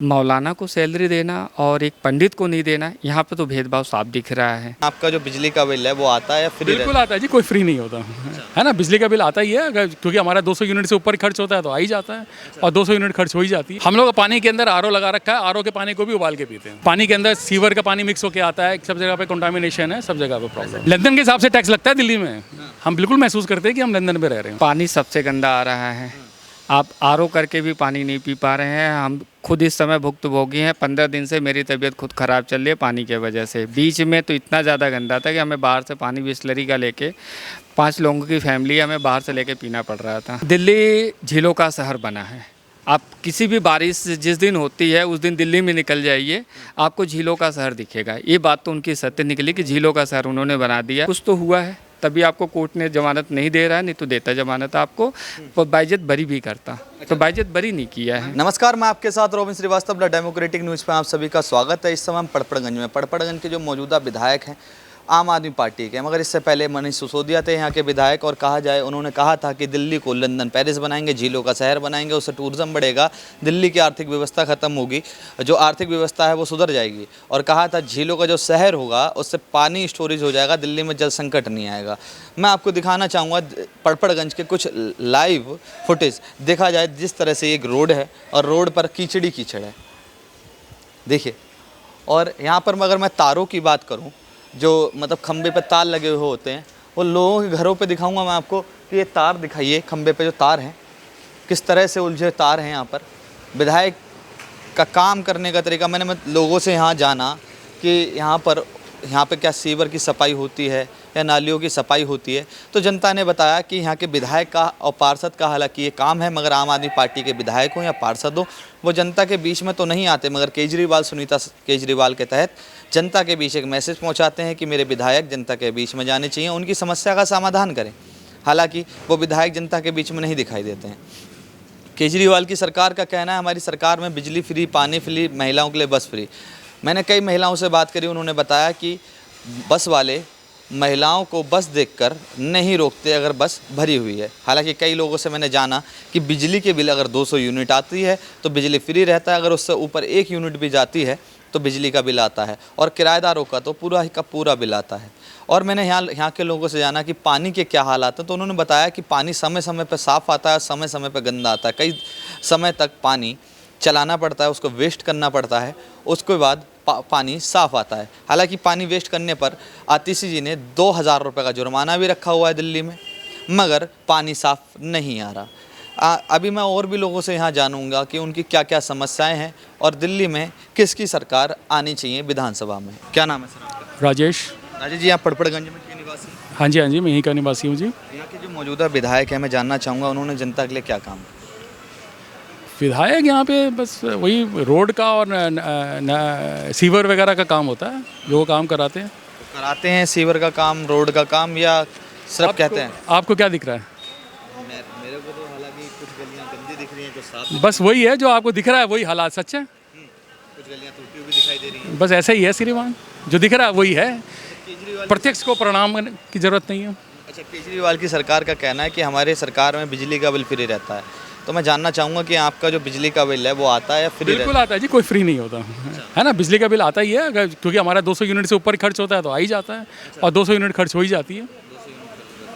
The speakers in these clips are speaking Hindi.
मौलाना को सैलरी देना और एक पंडित को नहीं देना, यहाँ पे तो भेदभाव साफ दिख रहा है। आपका जो बिजली का बिल है वो आता है या फ्री बिल्कुल आता है जी, कोई फ्री नहीं होता है ना। बिजली का बिल आता ही है, क्योंकि हमारा 200 यूनिट से ऊपर खर्च होता है तो आ ही जाता है, और 200 यूनिट खर्च हो ही जाती है। हम लोग पानी के अंदर आरओ लगा रखा है, आरओ के पानी को भी उबाल के पीते हैं। पानी के अंदर सीवर का पानी मिक्स होकर आता है, सब जगह पे कंटामिनेशन है, सब जगह पे प्रॉब्लम। लंदन के हिसाब से टैक्स लगता है दिल्ली में, हम बिल्कुल महसूस करते हैं कि हम लंदन में रह रहे हैं। पानी सबसे गंदा आ रहा है, आप आरओ करके भी पानी नहीं पी पा रहे हैं। हम खुद इस समय भुक्तभोगी हैं। 15 दिन से मेरी तबीयत खुद ख़राब चल रही है पानी के वजह से। बीच में तो इतना ज़्यादा गंदा था कि हमें बाहर से पानी बिसलरी का लेके 5 लोगों की फैमिली है, हमें बाहर से लेके पीना पड़ रहा था। दिल्ली झीलों का शहर बना है। आप किसी भी बारिश जिस दिन होती है उस दिन दिल्ली में निकल जाइए, आपको झीलों का शहर दिखेगा। ये बात तो उनकी सत्य निकली कि झीलों का शहर उन्होंने बना दिया। कुछ तो हुआ है, तभी आपको कोर्ट ने जमानत नहीं दे रहा है, नहीं तो देता जमानत आपको, तो बाइज्जत बरी भी करता, तो बाइज्जत बरी नहीं किया है। नमस्कार, मैं आपके साथ रोबिन श्रीवास्तव, डेमोक्रेटिक न्यूज़ पे आप सभी का स्वागत है। इस समय हम पड़पड़गंज में, पड़पड़गंज के जो मौजूदा विधायक हैं आम आदमी पार्टी के, मगर इससे पहले मनीष सिसोदिया थे यहाँ के विधायक, और कहा जाए उन्होंने कहा था कि दिल्ली को लंदन पेरिस बनाएंगे, झीलों का शहर बनाएंगे, उससे टूरिज्म बढ़ेगा, दिल्ली की आर्थिक व्यवस्था खत्म होगी, जो आर्थिक व्यवस्था है वो सुधर जाएगी, और कहा था झीलों का जो शहर होगा उससे पानी स्टोरेज हो जाएगा, दिल्ली में जल संकट नहीं आएगा। मैं आपको दिखाना चाहूँगा पड़पड़गंज के कुछ लाइव फुटेज। देखा जाए जिस तरह से एक रोड है और रोड पर कीचड़ी कीचड़ है, देखिए। और यहाँ पर अगर मैं तारों की बात करूँ, जो मतलब खंबे पे तार लगे हुए होते हैं, वो लोगों के घरों पे दिखाऊंगा मैं आपको कि ये तार दिखाइए, खंबे पे जो तार हैं किस तरह से उलझे तार हैं। यहाँ पर विधायक का काम करने का तरीका, मैंने लोगों से यहाँ जाना कि यहाँ पे क्या सीवर की सफाई होती है या नालियों की सफाई होती है, तो जनता ने बताया कि यहाँ के विधायक का और पार्षद का हालांकि ये काम है, मगर आम आदमी पार्टी के विधायक हो या पार्षद हो, वो जनता के बीच में तो नहीं आते, मगर केजरीवाल, सुनीता केजरीवाल के तहत जनता के बीच एक मैसेज पहुँचाते हैं कि मेरे विधायक जनता के बीच में जाने चाहिए, उनकी समस्या का समाधान करें। हालाँकि वो विधायक जनता के बीच में नहीं दिखाई देते हैं। केजरीवाल की सरकार का कहना है हमारी सरकार में बिजली फ्री, पानी फ्री, महिलाओं के लिए बस फ्री। मैंने कई महिलाओं से बात करी, उन्होंने बताया कि बस वाले महिलाओं को बस देखकर नहीं रोकते अगर बस भरी हुई है। हालांकि कई लोगों से मैंने जाना कि बिजली के बिल अगर 200 यूनिट आती है तो बिजली फ्री रहता है, अगर उससे ऊपर 1 यूनिट भी जाती है तो बिजली का बिल आता है, और किराएदारों का तो पूरा का पूरा बिल आता है। और मैंने यहाँ के लोगों से जाना कि पानी के क्या हालात हैं, तो उन्होंने बताया कि पानी समय समय पर साफ़ आता है, समय समय पर गंदा आता है। कई समय तक पानी चलाना पड़ता है, उसको वेस्ट करना पड़ता है, उसके बाद पानी साफ़ आता है। हालांकि पानी वेस्ट करने पर आतिशी जी ने 2000 रुपये का जुर्माना भी रखा हुआ है दिल्ली में, मगर पानी साफ़ नहीं आ रहा। अभी मैं और भी लोगों से यहाँ जानूंगा कि उनकी क्या क्या समस्याएं हैं और दिल्ली में किसकी सरकार आनी चाहिए विधानसभा में। क्या नाम है सर आपका? राजेश। राजेश जी, आप पड़पड़गंज में के निवासी? हाँ जी, हाँ जी, मैं यहीं का निवासी हूँ जी। यहाँ के जो मौजूदा विधायक हैं, मैं जानना चाहूँगा उन्होंने जनता के लिए क्या काम किया? विधायक यहाँ पे बस वही रोड का और सीवर वगैरह का काम होता है, जो वो काम कराते हैं। कराते हैं सीवर का काम, रोड का काम, या सिर्फ कहते हैं? आपको क्या दिख रहा है? मेरे को तो हालांकि कुछ गलियां गंदी दिख रही हैं जो साफ, बस वही है जो आपको दिख रहा है, वही हालात सच है। कुछ गलियां टूटी हुई दिखाई दे रही हैं। बस ऐसा ही है श्रीमान, जो दिख रहा है वही है, केजरीवाल प्रत्यक्ष को प्रणाम की जरूरत नहीं है। अच्छा, केजरीवाल की सरकार का कहना है कि हमारे सरकार में बिजली का बिल फ्री रहता है, तो मैं जानना चाहूँगा कि आपका जो बिजली का बिल है वो आता है या फ्री? बिल्कुल आता है जी, कोई फ्री नहीं होता है ना। बिजली का बिल आता ही है, क्योंकि हमारा 200 यूनिट से ऊपर खर्च होता है तो आ ही जाता है, और 200 यूनिट खर्च हो ही जाती है।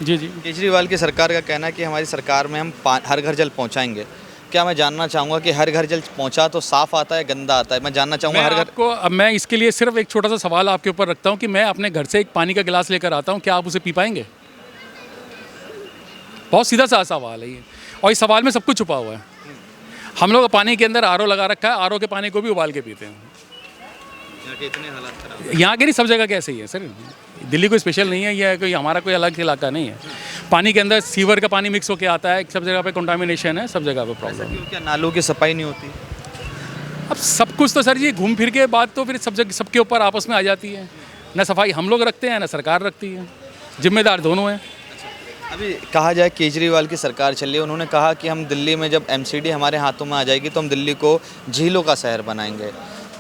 जी जी। केजरीवाल की सरकार का कहना है कि हमारी सरकार में हम हर घर जल पहुँचाएंगे। क्या मैं जानना चाहूँगा कि हर घर जल पहुँचा तो साफ़ आता है, गंदा आता है? मैं जानना चाहूँगा हर घर को। अब मैं इसके लिए सिर्फ एक छोटा सा सवाल आपके ऊपर रखता हूँ कि मैं अपने घर से एक पानी का गिलास लेकर आता हूँ, क्या आप उसे पी पाएंगे? बहुत सीधा सा सवाल है ये, और इस सवाल में सब कुछ छुपा हुआ है। हम लोग पानी के अंदर आरओ लगा रखा है, आरओ के पानी को भी उबाल के पीते हैं। यहाँ के इतने हालात खराब, यहाँ के नहीं, सब जगह कैसे ही है सर, दिल्ली कोई स्पेशल नहीं है, यह कोई हमारा कोई अलग इलाका नहीं है। पानी के अंदर सीवर का पानी मिक्स होकर आता है, सब जगह पे कंटामिनेशन है, सब जगह पे प्रॉब्लम है। क्या नालों की सफाई नहीं होती? अब सब कुछ तो सर जी घूम फिर के बाद तो फिर सब जगह सबके ऊपर आपस में आ जाती है, ना सफाई हम लोग रखते हैं ना सरकार रखती है, जिम्मेदार दोनों हैं। अभी कहा जाए केजरीवाल की सरकार चल रही है, उन्होंने कहा कि हम दिल्ली में जब एमसीडी हमारे हाथों में आ जाएगी तो हम दिल्ली को झीलों का शहर बनाएंगे।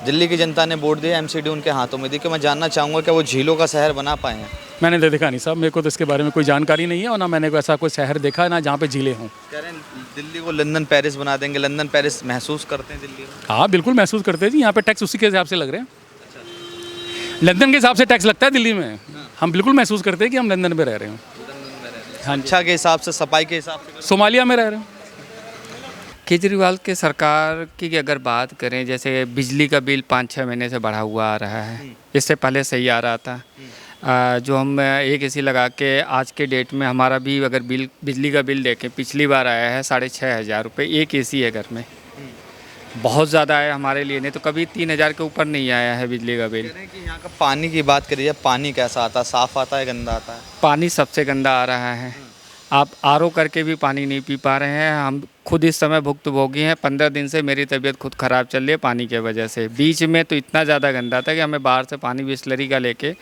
दिल्ली की जनता ने वोट दिया, एमसीडी उनके हाथों में दी, कि मैं जानना चाहूँगा कि वो झीलों का शहर बना पाए हैं? मैंने तो देखा नहीं साहब, मेरे को तो इसके बारे में कोई जानकारी नहीं है, और ना मैंने कोई ऐसा कोई शहर देखा है ना जहाँ पे झीलें हों। कह रहे हैं दिल्ली को लंदन पेरिस बना देंगे, लंदन पेरिस महसूस करते हैं दिल्ली में? हाँ बिल्कुल महसूस करते हैं जी, यहाँ पे टैक्स उसी के हिसाब से लग रहे हैं। लंदन के हिसाब से टैक्स लगता है दिल्ली में, हम बिल्कुल महसूस करते हैं कि हम लंदन में रह रहे हैं। हाँ जी, शिक्षा के हिसाब से, सफाई के हिसाब से? सोमालिया में रह रहे हैं। केजरीवाल के सरकार की अगर बात करें, जैसे बिजली का बिल 5-6 महीने से बढ़ा हुआ आ रहा है, इससे पहले सही आ रहा था। जो हम एक एसी लगा के आज के डेट में हमारा भी अगर बिजली का बिल देखें, पिछली बार आया है 6,500 रुपये, एक एसी है घर में। बहुत ज़्यादा है हमारे लिए, नहीं तो कभी 3,000 के ऊपर नहीं आया है बिजली का बिल। कह रहे हैं कि यहाँ का पानी की बात करिए, पानी कैसा आता है? साफ़ आता है, गंदा आता है? पानी सबसे गंदा आ रहा है, आप आरओ करके भी पानी नहीं पी पा रहे हैं। हम खुद इस समय भुक्तभोगी हैं, 15 दिन से मेरी तबीयत खुद ख़राब चल रही है पानी के वजह से। बीच में तो इतना ज़्यादा गंदा था कि हमें बाहर से पानी बिस्लरी का लेके,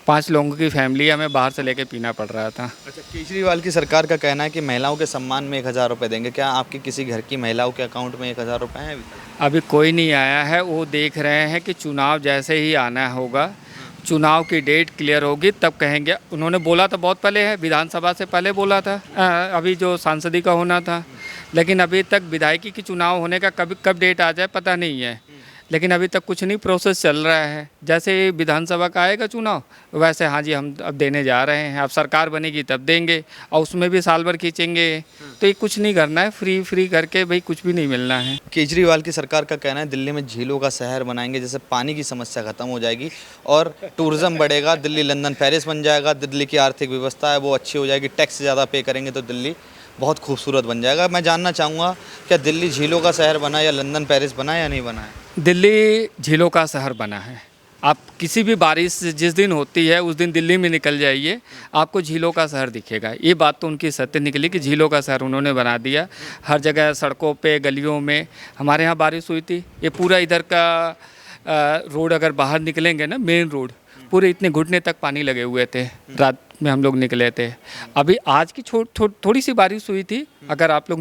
5 लोगों की फैमिली हमें बाहर से लेके पीना पड़ रहा था। अच्छा, केजरीवाल की सरकार का कहना है कि महिलाओं के सम्मान में 1,000 रुपये देंगे। क्या आपकी किसी घर की महिलाओं के अकाउंट में 1,000 रुपये हैं अभी तक? अभी कोई नहीं आया है, वो देख रहे हैं कि चुनाव जैसे ही आना होगा, चुनाव की डेट क्लियर होगी तब कहेंगे। उन्होंने बोला तो बहुत पहले है, विधानसभा से पहले बोला था, अभी जो सांसदी का होना था, लेकिन अभी तक विधायकी की चुनाव होने का कब डेट आ जाए पता नहीं है। लेकिन अभी तक कुछ नहीं, प्रोसेस चल रहा है। जैसे ही विधानसभा का आएगा चुनाव, वैसे हाँ जी हम अब देने जा रहे हैं, अब सरकार बनेगी तब देंगे, और उसमें भी साल भर खींचेंगे। तो ये कुछ नहीं करना है, फ्री करके भाई कुछ भी नहीं मिलना है। केजरीवाल की सरकार का कहना है दिल्ली में झीलों का शहर बनाएंगे, जैसे पानी की समस्या खत्म हो जाएगी और टूरिज्म बढ़ेगा, दिल्ली लंदन पेरिस बन जाएगा, दिल्ली की आर्थिक व्यवस्था है वो अच्छी हो जाएगी, टैक्स ज़्यादा पे करेंगे तो दिल्ली बहुत खूबसूरत बन जाएगा। मैं जानना चाहूँगा क्या दिल्ली झीलों का शहर बना या लंदन पेरिस बना या नहीं बना है? दिल्ली झीलों का शहर बना है। आप किसी भी बारिश जिस दिन होती है उस दिन दिल्ली में निकल जाइए, आपको झीलों का शहर दिखेगा। ये बात तो उनकी सत्य निकली कि झीलों का शहर उन्होंने बना दिया। हर जगह सड़कों पे, गलियों में, हमारे यहाँ बारिश हुई थी, ये पूरा इधर का रोड अगर बाहर निकलेंगे ना, मेन रोड, पूरे इतने घुटने तक पानी लगे हुए थे। रात में हम लोग निकले थे। अभी आज की थोड़ी सी बारिश हुई थी। अगर आप लोग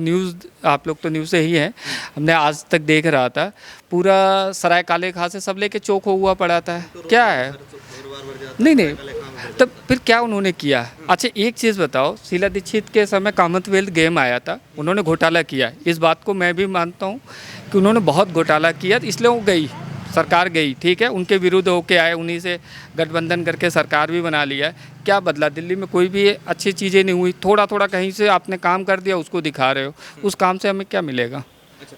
तो न्यूज़ से ही हैं, हमने आज तक देख रहा था, पूरा सराय काले खां से सब लेके चौक हुआ पड़ा था। क्या है? नहीं, तब फिर क्या उन्होंने किया? अच्छा एक चीज़ बताओ, शीला दीक्षित के समय कॉमनवेल्थ गेम आया था, उन्होंने घोटाला किया। इस बात को मैं भी मानता हूँ कि उन्होंने बहुत घोटाला किया, इसलिए वो गई, सरकार गई, ठीक है, उनके विरुद्ध होके आए, उन्हीं से गठबंधन करके सरकार भी बना लिया। क्या बदला? दिल्ली में कोई भी अच्छी चीज़ें नहीं हुई। थोड़ा कहीं से आपने काम कर दिया, उसको दिखा रहे हो, उस काम से हमें क्या मिलेगा?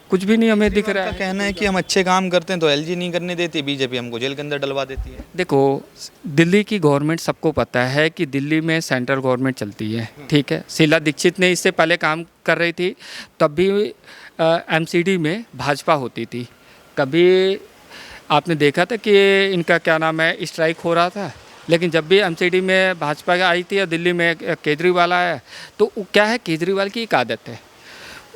कुछ भी नहीं हमें दिख रहा है। कहना है कि हम अच्छे काम करते हैं तो एलजी नहीं करने देती, बीजेपी हमको जेल के अंदर डलवा देती है। देखो, दिल्ली की गवर्नमेंट, सबको पता है कि दिल्ली में सेंट्रल गवर्नमेंट चलती है, ठीक है। शीला दीक्षित ने इससे पहले काम कर रही थी, तब भी एमसीडी में भाजपा होती थी। कभी आपने देखा था कि इनका क्या नाम है, स्ट्राइक हो रहा था, लेकिन जब भी एमसीडी में भाजपा आई थी या दिल्ली में केजरीवाल आया, तो क्या है, केजरीवाल की एक आदत है,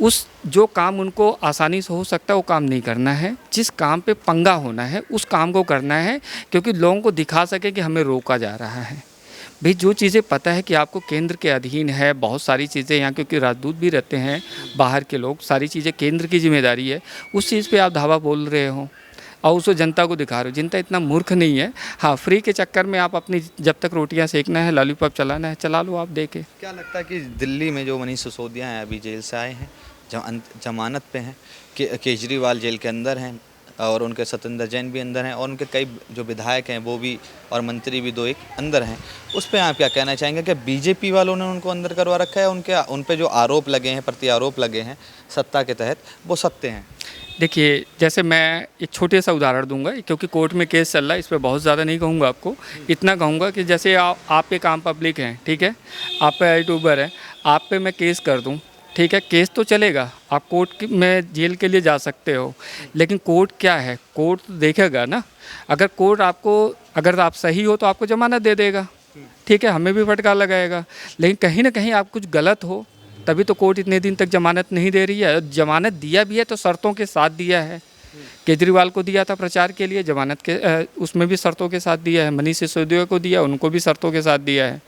उस जो काम उनको आसानी से हो सकता है वो काम नहीं करना है। जिस काम पे पंगा होना है उस काम को करना है, क्योंकि लोगों को दिखा सके कि हमें रोका जा रहा है। भाई जो चीज़ें पता है कि आपको केंद्र के अधीन है, बहुत सारी चीज़ें यहाँ, क्योंकि राजदूत भी रहते हैं बाहर के लोग, सारी चीज़ें केंद्र की जिम्मेदारी है, उस चीज़ पे आप धावा बोल रहे हो और उसको जनता को दिखा रहे हो। जनता इतना मूर्ख नहीं है। हाँ, फ्री के चक्कर में आप अपनी जब तक रोटियां सेकना है, लॉलीपॉप चलाना है, चला लो, आप देखे। क्या लगता है कि दिल्ली में जो मनीष सिसोदिया हैं, अभी जेल से आए हैं, जमानत पे हैं, केजरीवाल जेल के अंदर हैं और उनके सत्येंद्र जैन भी अंदर हैं और उनके कई जो विधायक हैं वो भी और मंत्री भी 2-1 अंदर हैं, उस पर आप क्या कहना चाहेंगे? कि बीजेपी वालों ने उनको अंदर करवा रखा है, उन पे जो आरोप लगे हैं, प्रति आरोप लगे हैं सत्ता के तहत, वो सत्य हैं? देखिए, जैसे मैं एक छोटे सा उदाहरण दूंगा, क्योंकि कोर्ट में केस चल रहा है, इस पर बहुत ज़्यादा नहीं कहूँगा आपको। इतना कहूँगा कि जैसे आप एक आम पब्लिक हैं, ठीक है, आप पे यूट्यूबर है, आप पे मैं केस कर दूँ, ठीक है, केस तो चलेगा, आप कोर्ट में जेल के लिए जा सकते हो, लेकिन कोर्ट क्या है, कोर्ट देखेगा ना। अगर कोर्ट अगर आप सही हो तो आपको जमानत दे देगा, ठीक है, हमें भी फटकार लगाएगा। लेकिन कहीं ना कहीं आप कुछ गलत हो, तभी तो कोर्ट इतने दिन तक जमानत नहीं दे रही है। जमानत दिया भी है तो शर्तों के साथ दिया है। केजरीवाल को दिया था प्रचार के लिए, जमानत के उसमें भी शर्तों के साथ दिया है। मनीष सिसोदिया को दिया, उनको भी शर्तों के साथ दिया है।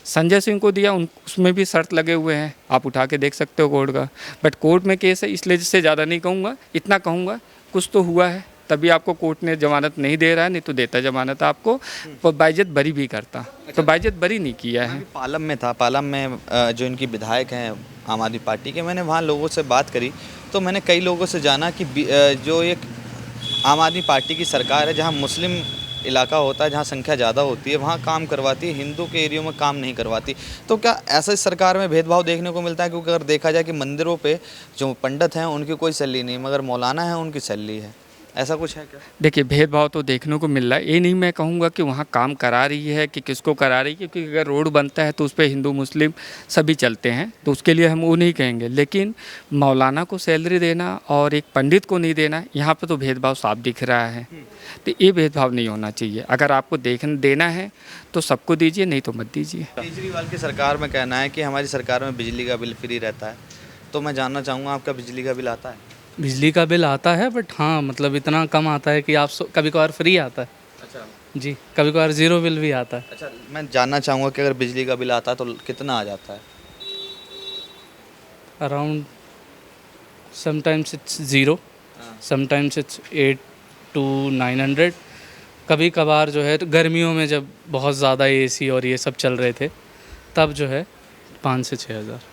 संजय सिंह को दिया, उसमें भी शर्त लगे हुए हैं, आप उठा के देख सकते हो कोर्ट का। बट कोर्ट में केस है, इसलिए जिससे ज़्यादा नहीं कहूँगा, इतना कहूँगा कुछ तो हुआ है, तभी आपको कोर्ट ने जमानत नहीं दे रहा है, नहीं तो देता जमानत आपको, और बाइज्जत बरी भी करता। तो बाइज्जत बरी नहीं किया है। मैं भी पालम में था, पालम में जो इनकी विधायक हैं आम आदमी पार्टी के, मैंने वहाँ लोगों से बात करी तो मैंने कई लोगों से जाना कि जो एक आम आदमी पार्टी की सरकार है, जहाँ मुस्लिम इलाका होता है, जहाँ संख्या ज़्यादा होती है, वहाँ काम करवाती है, हिंदू के एरियो में काम नहीं करवाती। तो क्या ऐसा इस सरकार में भेदभाव देखने को मिलता है? क्योंकि अगर देखा जाए कि मंदिरों पे जो पंडित हैं उनकी कोई सैलरी नहीं, मगर मौलाना है उनकी सैलरी है, ऐसा कुछ है क्या? देखिए, भेदभाव तो देखने को मिल रहा है। ये नहीं मैं कहूँगा कि वहाँ काम करा रही है कि किसको करा रही है, क्योंकि अगर रोड बनता है तो उस पर हिंदू मुस्लिम सभी चलते हैं, तो उसके लिए हम वो नहीं कहेंगे। लेकिन मौलाना को सैलरी देना और एक पंडित को नहीं देना, यहाँ पे तो भेदभाव साफ दिख रहा है। तो ये भेदभाव नहीं होना चाहिए। अगर आपको देना है तो सबको दीजिए, नहीं तो मत दीजिए। केजरीवाल की सरकार में कहना है कि हमारी सरकार में बिजली का बिल फ्री रहता है, तो मैं जानना चाहूँगा आपका बिजली का बिल आता है? बिजली का बिल आता है, बट हाँ मतलब इतना कम आता है कि आप कभी कभार फ्री आता है अच्छा जी, कभी कभार ज़ीरो बिल भी आता है। अच्छा, मैं जानना चाहूँगा कि अगर बिजली का बिल आता है तो कितना आ जाता है? Around sometimes it's zero, sometimes it's 800 to 900। कभी कभार जो है तो गर्मियों में जब बहुत ज़्यादा एसी और ये सब चल रहे थे तब जो है 5 से 6 हज़ार।